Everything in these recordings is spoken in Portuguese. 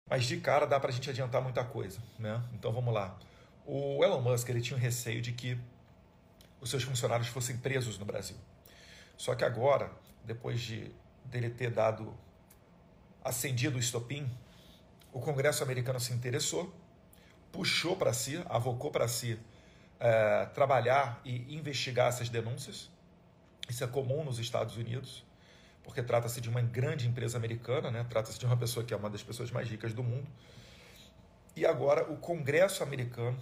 Mas de cara dá para a gente adiantar muita coisa, né? Então vamos lá. O Elon Musk ele tinha um receio de que os seus funcionários fossem presos no Brasil. Só que agora, depois dele ter acendido o estopim, o Congresso americano se interessou, puxou para si, avocou para si trabalhar e investigar essas denúncias. Isso é comum nos Estados Unidos, porque trata-se de uma grande empresa americana, né? Trata-se de uma pessoa que é uma das pessoas mais ricas do mundo. E agora o Congresso americano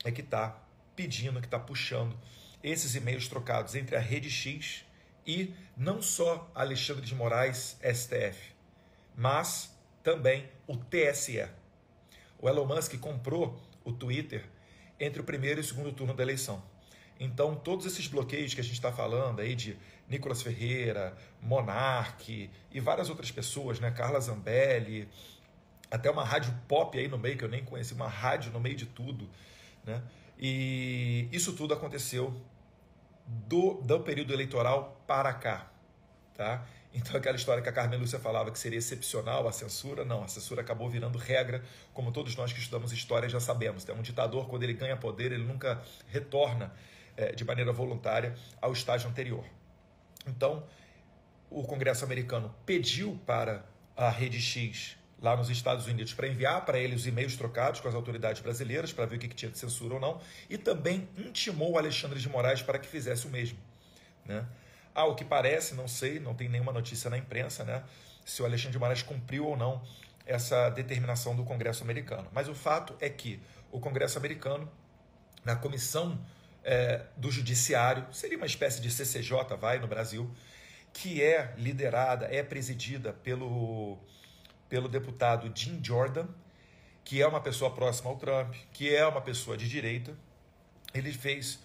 é que está pedindo, que está puxando esses e-mails trocados entre a Rede X e não só Alexandre de Moraes, STF, mas também o TSE. O Elon Musk comprou o Twitter entre o primeiro e o segundo turno da eleição. Então, todos esses bloqueios que a gente está falando aí de Nicolas Ferreira, Monark e várias outras pessoas, né? Carla Zambelli, até uma rádio pop aí no meio, que eu nem conheci, uma rádio no meio de tudo, né? E isso tudo aconteceu do período eleitoral para cá, tá? Então aquela história que a Carmen Lúcia falava que seria excepcional a censura, não, a censura acabou virando regra, como todos nós que estudamos história já sabemos. Um ditador, quando ele ganha poder, ele nunca retorna de maneira voluntária ao estágio anterior. Então, o Congresso americano pediu para a Rede X, lá nos Estados Unidos, para enviar para ele os e-mails trocados com as autoridades brasileiras, para ver o que tinha de censura ou não, e também intimou o Alexandre de Moraes para que fizesse o mesmo, né? O que parece, não sei, não tem nenhuma notícia na imprensa, né, se o Alexandre de Moraes cumpriu ou não essa determinação do Congresso americano. Mas o fato é que o Congresso americano, na comissão do Judiciário, seria uma espécie de CCJ, no Brasil, que é liderada, é presidida pelo deputado Jim Jordan, que é uma pessoa próxima ao Trump, que é uma pessoa de direita. Ele fez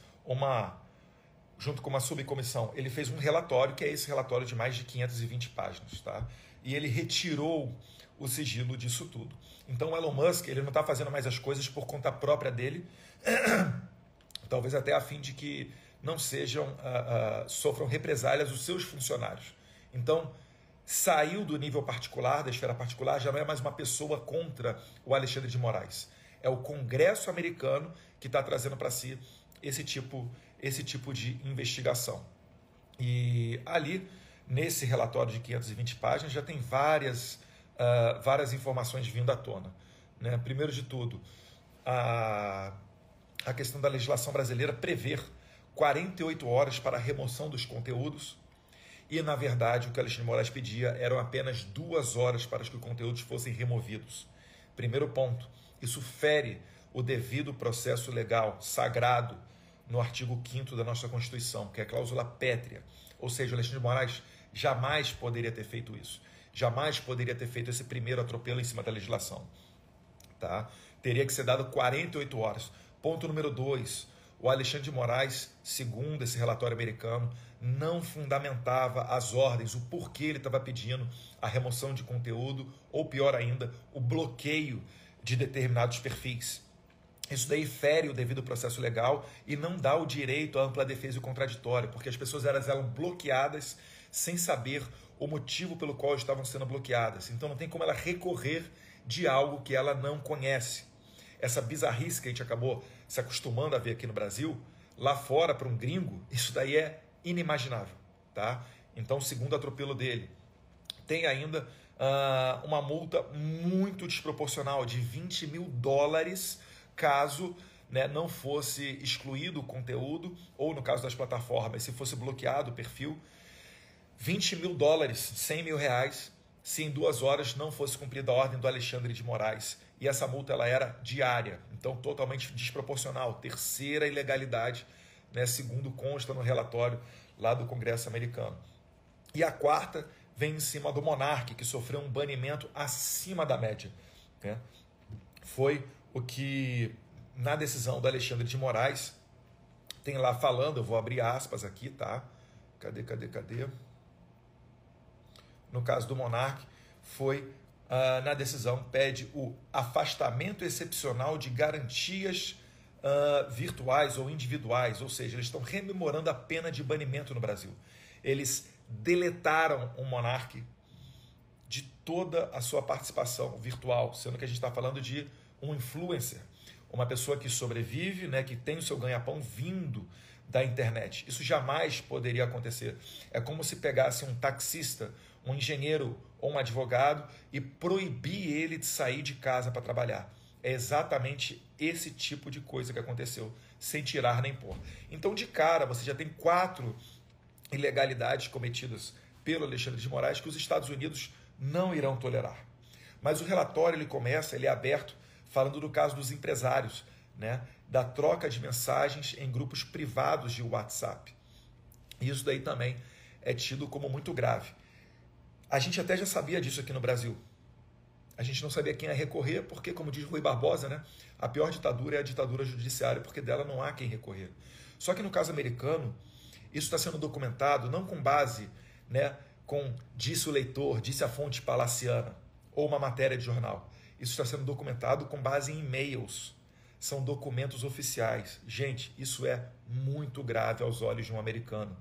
junto com uma subcomissão, ele fez um relatório, que é esse relatório de mais de 520 páginas, tá? E ele retirou o sigilo disso tudo. Então o Elon Musk, ele não está fazendo mais as coisas por conta própria dele, talvez até a fim de que não sofram represálias os seus funcionários. Então, saiu do nível particular, da esfera particular, já não é mais uma pessoa contra o Alexandre de Moraes. É o Congresso americano que está trazendo para si esse tipo de investigação. E ali, nesse relatório de 520 páginas, já tem várias informações vindo à tona, né? Primeiro de tudo, a questão da legislação brasileira prever 48 horas para a remoção dos conteúdos, e, na verdade, o que Alexandre de Moraes pedia eram apenas 2 horas para que os conteúdos fossem removidos. Primeiro ponto, isso fere o devido processo legal sagrado no artigo 5º da nossa Constituição, que é a cláusula pétrea. Ou seja, o Alexandre de Moraes jamais poderia ter feito isso. Jamais poderia ter feito esse primeiro atropelo em cima da legislação, tá? Teria que ser dado 48 horas. Ponto número 2. O Alexandre de Moraes, segundo esse relatório americano, não fundamentava as ordens, o porquê ele estava pedindo a remoção de conteúdo, ou pior ainda, o bloqueio de determinados perfis. Isso daí fere o devido processo legal e não dá o direito à ampla defesa e contraditório, porque as pessoas eram bloqueadas sem saber o motivo pelo qual estavam sendo bloqueadas. Então não tem como ela recorrer de algo que ela não conhece. Essa bizarrice que a gente acabou se acostumando a ver aqui no Brasil, lá fora, para um gringo, isso daí é inimaginável, tá? Então, segundo o atropelo dele, tem ainda uma multa muito desproporcional de $20 mil, caso, né, não fosse excluído o conteúdo, ou no caso das plataformas, se fosse bloqueado o perfil. $20 mil, R$100 mil, se em 2 horas não fosse cumprida a ordem do Alexandre de Moraes. E essa multa ela era diária, então totalmente desproporcional. Terceira ilegalidade, né, segundo consta no relatório lá do Congresso americano. E a quarta vem em cima do Monark, que sofreu um banimento acima da média, né? Foi o que, na decisão do Alexandre de Moraes, tem lá falando, eu vou abrir aspas aqui, tá? Cadê? No caso do Monark, foi, na decisão, pede o afastamento excepcional de garantias virtuais ou individuais, ou seja, eles estão rememorando a pena de banimento no Brasil. Eles deletaram o Monark de toda a sua participação virtual, sendo que a gente está falando de um influencer, uma pessoa que sobrevive, né, que tem o seu ganha-pão vindo da internet. Isso jamais poderia acontecer. É como se pegasse um taxista, um engenheiro ou um advogado e proibir ele de sair de casa para trabalhar. É exatamente esse tipo de coisa que aconteceu, sem tirar nem pôr. Então, de cara, você já tem 4 ilegalidades cometidas pelo Alexandre de Moraes que os Estados Unidos não irão tolerar. Mas o relatório ele é aberto falando do caso dos empresários, né, da troca de mensagens em grupos privados de WhatsApp. Isso daí também é tido como muito grave. A gente até já sabia disso aqui no Brasil. A gente não sabia quem ia recorrer, porque, como diz Rui Barbosa, né, a pior ditadura é a ditadura judiciária, porque dela não há quem recorrer. Só que no caso americano, isso está sendo documentado não com base, né, com disse o leitor, disse a fonte palaciana, ou uma matéria de jornal. Isso está sendo documentado com base em e-mails. São documentos oficiais. Gente, isso é muito grave aos olhos de um americano.